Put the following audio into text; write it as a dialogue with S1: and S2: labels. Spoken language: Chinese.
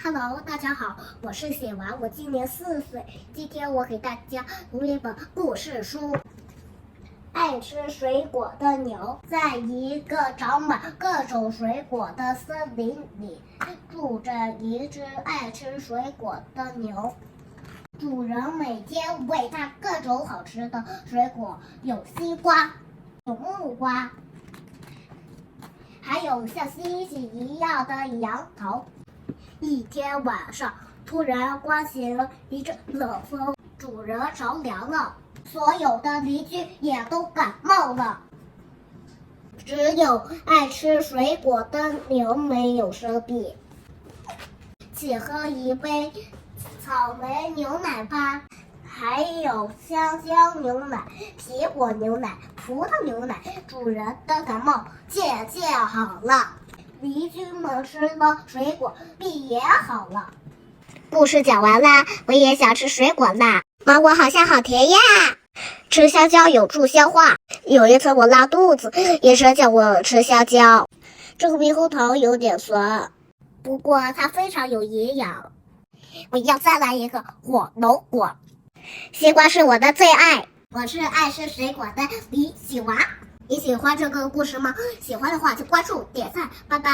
S1: Hello， 大家好，我是写完，我今年4岁。今天我给大家读一本故事书。爱吃水果的牛，在一个长满各种水果的森林里，住着一只爱吃水果的牛。主人每天喂它各种好吃的水果，有西瓜，有木瓜，还有像星星一样的杨桃。一天晚上，突然刮起了一阵冷风，主人着凉了，所有的邻居也都感冒了，只有爱吃水果的牛没有生病。请喝一杯草莓牛奶吧，还有香蕉牛奶、苹果牛奶、葡萄牛奶。主人的感冒渐渐好了，邻居们吃了水果，病也好了。故事讲完啦，我也想吃水果啦。芒果好香好甜呀！吃香蕉有助消化。有一次我拉肚子，医生叫我吃香蕉。这个猕猴桃有点酸，不过它非常有营养。我要再来一个火龙果。西瓜是我的最爱，我是爱吃水果的李喜娃。你喜欢这个故事吗？喜欢的话就关注点赞，拜拜。